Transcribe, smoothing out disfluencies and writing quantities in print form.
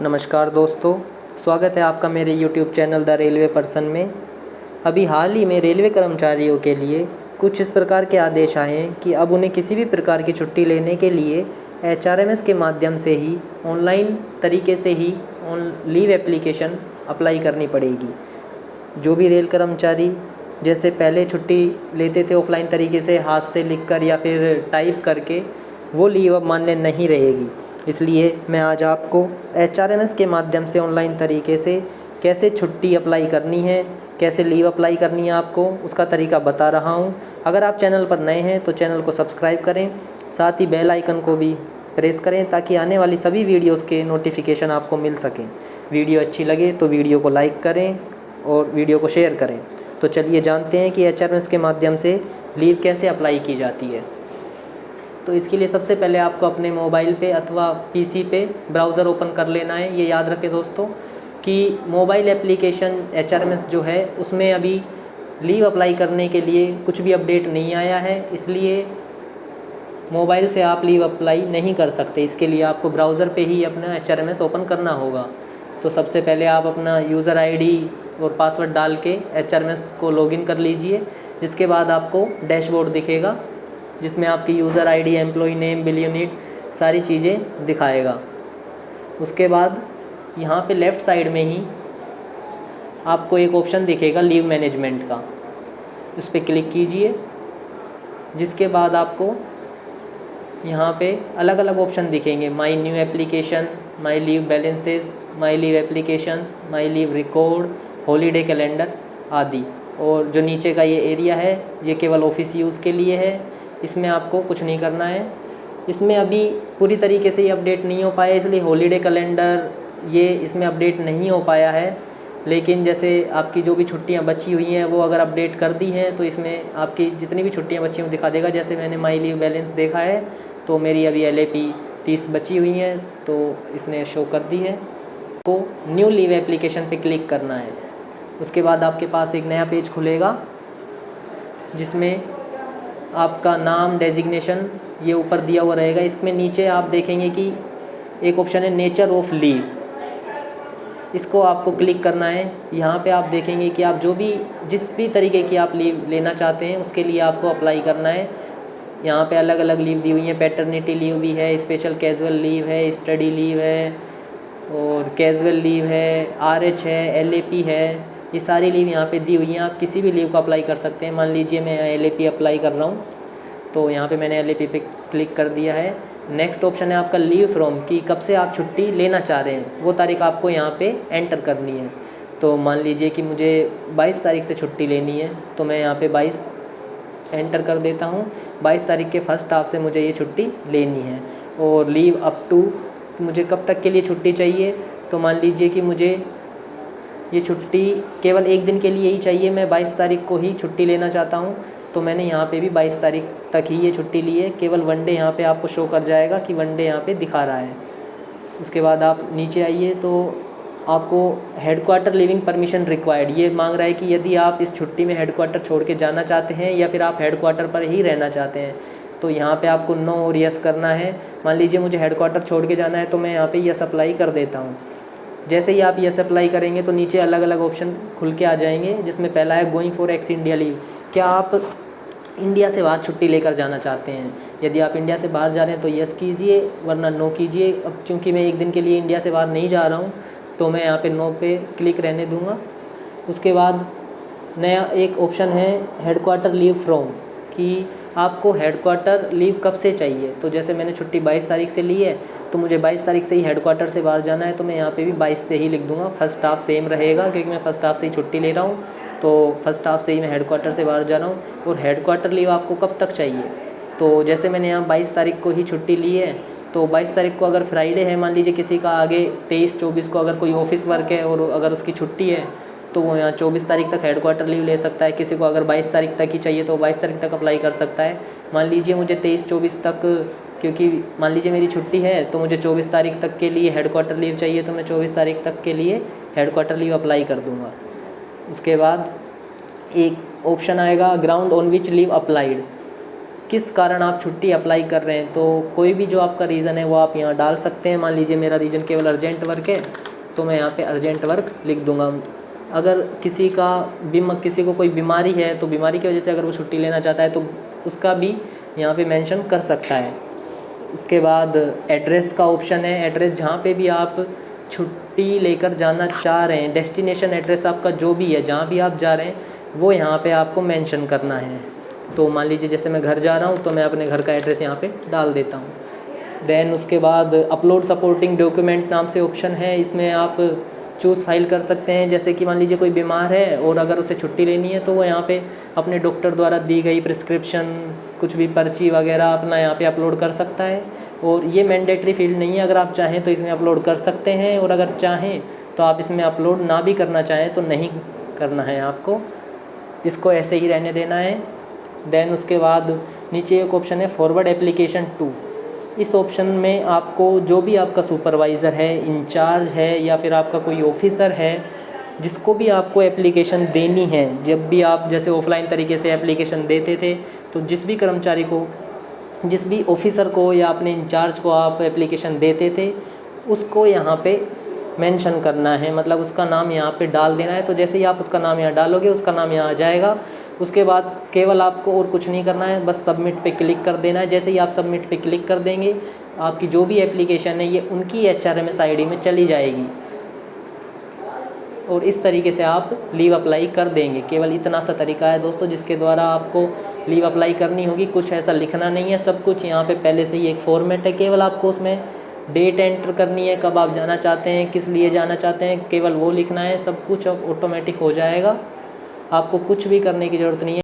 नमस्कार दोस्तों, स्वागत है आपका मेरे YouTube channel the railway person में। अभी हाल ही में रेलवे कर्मचारियों के लिए कुछ इस प्रकार के आदेश आए हैं कि अब उन्हें किसी भी प्रकार की छुट्टी लेने के लिए HRMS के माध्यम से ही ऑनलाइन तरीके से ही लीव एप्लीकेशन अप्लाई करनी पड़ेगी। जो भी रेल कर्मचारी जैसे पहले छुट्टी लेते थे ऑफलाइन तरीके से हाथ से लिखकर या फिर टाइप करके, वो लीव अब मान्य नहीं रहेगी। इसलिए मैं आज आपको HRMS के माध्यम से ऑनलाइन तरीके से कैसे छुट्टी अप्लाई करनी है, कैसे लीव अप्लाई करनी है आपको, उसका तरीका बता रहा हूँ। अगर आप चैनल पर नए हैं तो चैनल को सब्सक्राइब करें, साथ ही बेल आइकन को भी प्रेस करें ताकि आने वाली सभी वीडियोस के नोटिफिकेशन आपको मिल सकें। वीडियो अच्छी लगे तो वीडियो को लाइक करें और वीडियो को शेयर करें। तो चलिए जानते हैं कि HRMS के माध्यम से लीव कैसे अप्लाई की जाती है। तो इसके लिए सबसे पहले आपको अपने मोबाइल पे अथवा पीसी पे ब्राउज़र ओपन कर लेना है। ये याद रखें दोस्तों कि मोबाइल एप्लीकेशन HRMS जो है उसमें अभी लीव अप्लाई करने के लिए कुछ भी अपडेट नहीं आया है, इसलिए मोबाइल से आप लीव अप्लाई नहीं कर सकते। इसके लिए आपको ब्राउज़र पे ही अपना HRMS ओपन करना होगा। तो सबसे पहले आप अपना यूज़र ID और पासवर्ड डाल के HRMS को लॉगिन कर लीजिए। जिसके बाद आपको डैशबोर्ड दिखेगा जिसमें आपकी user ID, employee name, bill unit सारी चीज़ें दिखाएगा। उसके बाद यहाँ पे लेफ़्ट साइड में ही आपको एक ऑप्शन दिखेगा लीव मैनेजमेंट का, उस पर क्लिक कीजिए। जिसके बाद आपको यहाँ पे अलग अलग ऑप्शन दिखेंगे, my new application, my leave balances, my leave applications, my leave record, holiday calendar आदि। और जो नीचे का ये एरिया है ये केवल ऑफिस यूज़ के लिए है, इसमें आपको कुछ नहीं करना है। इसमें अभी पूरी तरीके से ये अपडेट नहीं हो पाया, इसलिए हॉलीडे कैलेंडर ये इसमें अपडेट नहीं हो पाया है। लेकिन जैसे आपकी जो भी छुट्टियां बची हुई हैं वो अगर अपडेट कर दी हैं तो इसमें आपकी जितनी भी छुट्टियां बची हैं दिखा देगा। जैसे मैंने माई लीव बैलेंस देखा है तो मेरी अभी LAP 30 बची हुई हैं तो इसने शो कर दी है। तो न्यू लीव एप्लीकेशन पे क्लिक करना है। उसके बाद आपके पास एक नया पेज खुलेगा जिसमें आपका नाम, डेजिग्नेशन ये ऊपर दिया हुआ रहेगा। इसमें नीचे आप देखेंगे कि एक ऑप्शन है नेचर ऑफ लीव, इसको आपको क्लिक करना है। यहाँ पे आप देखेंगे कि आप जिस भी तरीके की आप लीव लेना चाहते हैं उसके लिए आपको अप्लाई करना है। यहाँ पे अलग अलग लीव दी हुई हैं, पैटर्निटी लीव भी है, स्पेशल कैजुअल लीव है, स्टडी लीव है और कैजुअल लीव है, RH है, LAP है, ये सारी लीव यहाँ पे दी हुई हैं। आप किसी भी लीव को अप्लाई कर सकते हैं। मान लीजिए मैं LAP अप्लाई कर रहा हूँ तो यहाँ पे मैंने LAP पे क्लिक कर दिया है। नेक्स्ट ऑप्शन है आपका लीव फ्रॉम, कि कब से आप छुट्टी लेना चाह रहे हैं वो तारीख आपको यहाँ पे एंटर करनी है। तो मान लीजिए कि मुझे 22 तारीख से छुट्टी लेनी है तो मैं यहाँ पे 22 एंटर कर देता हूँ। 22 तारीख के फर्स्ट हाफ से मुझे ये छुट्टी लेनी है। और लीव अप टू, मुझे कब तक के लिए छुट्टी चाहिए, तो मान लीजिए कि मुझे ये छुट्टी केवल एक दिन के लिए ही चाहिए, मैं 22 तारीख को ही छुट्टी लेना चाहता हूँ। तो मैंने यहाँ पे भी 22 तारीख तक ही ये छुट्टी ली है। केवल वन डे यहाँ पे आपको शो कर जाएगा कि वन डे यहाँ पे दिखा रहा है। उसके बाद आप नीचे आइए तो आपको हेडक्वार्टर लिविंग परमिशन रिक्वायर्ड ये मांग रहा है कि यदि आप इस छुट्टी में हेडक्वार्टर छोड़ के जाना चाहते हैं या फिर आप हेडक्वार्टर पर ही रहना चाहते हैं। तो यहाँ पे आपको नो और यस करना है। मान लीजिए मुझे हेडक्वार्टर छोड़ के जाना है तो मैं यहाँ पे यस अप्लाई कर देता हूँ। जैसे ही आप यस अप्लाई करेंगे तो नीचे अलग अलग ऑप्शन खुल के आ जाएंगे, जिसमें पहला है going for x India leave, क्या आप इंडिया से बाहर छुट्टी लेकर जाना चाहते हैं। यदि आप इंडिया से बाहर जा रहे हैं तो यस कीजिए वरना नो कीजिए। अब क्योंकि मैं एक दिन के लिए इंडिया से बाहर नहीं जा रहा हूँ तो मैं यहाँ पे नो पे क्लिक रहने दूँगा। उसके बाद नया एक ऑप्शन है हेडक्वार्टर लीव फ्रॉम, कि आपको हेडक्वार्टर लीव कब से चाहिए। तो जैसे मैंने छुट्टी 22 तारीख से ली है तो मुझे 22 तारीख से ही हेडक्वार्टर से बाहर जाना है तो मैं यहाँ पे भी 22 से ही लिख दूँगा। फर्स्ट हाफ सेम रहेगा क्योंकि मैं फ़र्स्ट हाफ से ही छुट्टी ले रहा हूँ, तो फर्स्ट हाफ से ही मैं हेडक्वार्टर से बाहर जा रहा हूँ। और हेडक्वार्टर लीव आपको कब तक चाहिए, तो जैसे मैंने यहाँ 22 तारीख को ही छुट्टी ली है तो 22 तारीख को अगर फ्राइडे है, मान लीजिए किसी का आगे 23-24 को अगर कोई ऑफिस वर्क है और अगर उसकी छुट्टी है तो वो यहाँ 24 तारीख तक हेडक्वार्टर लीव ले सकता है। किसी को अगर 22 तारीख तक ही चाहिए तो 22 तारीख तक अप्लाई कर सकता है। मान लीजिए मुझे 23-24 तक, क्योंकि मान लीजिए मेरी छुट्टी है तो मुझे 24 तारीख तक के लिए हेडक्वार्टर लीव चाहिए तो मैं 24 तारीख तक के लिए हेडक्वार्टर लीव अप्लाई कर दूँगा। उसके बाद एक ऑप्शन आएगा ground on which leave applied, किस कारण आप छुट्टी अप्लाई कर रहे हैं। तो कोई भी जो आपका रीज़न है वो आप यहाँ डाल सकते हैं। मान लीजिए मेरा रीज़न केवल अर्जेंट वर्क है, तो मैं यहाँ पे अर्जेंट वर्क लिख दूँगा। अगर किसी को कोई बीमारी है, तो बीमारी की वजह से अगर वो छुट्टी लेना चाहता है तो उसका भी यहाँ पे मेंशन कर सकता है। उसके बाद एड्रेस का ऑप्शन है। एड्रेस जहाँ पे भी आप छुट्टी लेकर जाना चाह रहे हैं, डेस्टिनेशन एड्रेस आपका जो भी है, जहाँ भी आप जा रहे हैं, वो यहाँ पे आपको मेंशन करना है। तो मान लीजिए जैसे मैं घर जा रहा हूँ, तो मैं अपने घर का एड्रेस यहाँ पे डाल देता हूँ। देन उसके बाद अपलोड सपोर्टिंग डॉक्यूमेंट नाम से ऑप्शन है। इसमें आप चूज़ फाइल कर सकते हैं। जैसे कि मान लीजिए कोई बीमार है और अगर उसे छुट्टी लेनी है, तो वो यहाँ पे अपने डॉक्टर द्वारा दी गई प्रिस्क्रिप्शन, कुछ भी पर्ची वगैरह अपना यहाँ पे अपलोड कर सकता है। और ये मैंडेटरी फील्ड नहीं है, अगर आप चाहें तो इसमें अपलोड कर सकते हैं, और अगर चाहें तो आप इसमें अपलोड ना भी करना चाहें तो नहीं करना है आपको, इसको ऐसे ही रहने देना है। देन उसके बाद नीचे एक ऑप्शन है फॉरवर्ड एप्लीकेशन टू। इस ऑप्शन में आपको जो भी आपका सुपरवाइज़र है, इंचार्ज है, या फिर आपका कोई ऑफिसर है, जिसको भी आपको एप्लीकेशन देनी है, जब भी आप जैसे ऑफलाइन तरीके से एप्लीकेशन देते थे, तो जिस भी कर्मचारी को, जिस भी ऑफिसर को या अपने इंचार्ज को आप एप्लीकेशन देते थे, उसको यहाँ पे मेंशन करना है, मतलब उसका नाम यहाँ पे डाल देना है। तो जैसे ही आप उसका नाम यहाँ डालोगे, उसका नाम यहाँ आ जाएगा। उसके बाद केवल आपको और कुछ नहीं करना है, बस सबमिट पे क्लिक कर देना है। जैसे ही आप सबमिट पे क्लिक कर देंगे, आपकी जो भी एप्लीकेशन है ये उनकी HRMS ID में चली जाएगी, और इस तरीके से आप लीव अप्लाई कर देंगे। केवल इतना सा तरीका है दोस्तों, जिसके द्वारा आपको लीव अप्लाई करनी होगी। कुछ ऐसा लिखना नहीं है, सब कुछ यहाँ पे पहले से ही एक फॉर्मेट है। केवल आपको उसमें डेट एंटर करनी है, कब आप जाना चाहते हैं, किस लिए जाना चाहते हैं, केवल वो लिखना है। सब कुछ अब ऑटोमेटिक हो जाएगा, आपको कुछ भी करने की ज़रूरत नहीं है।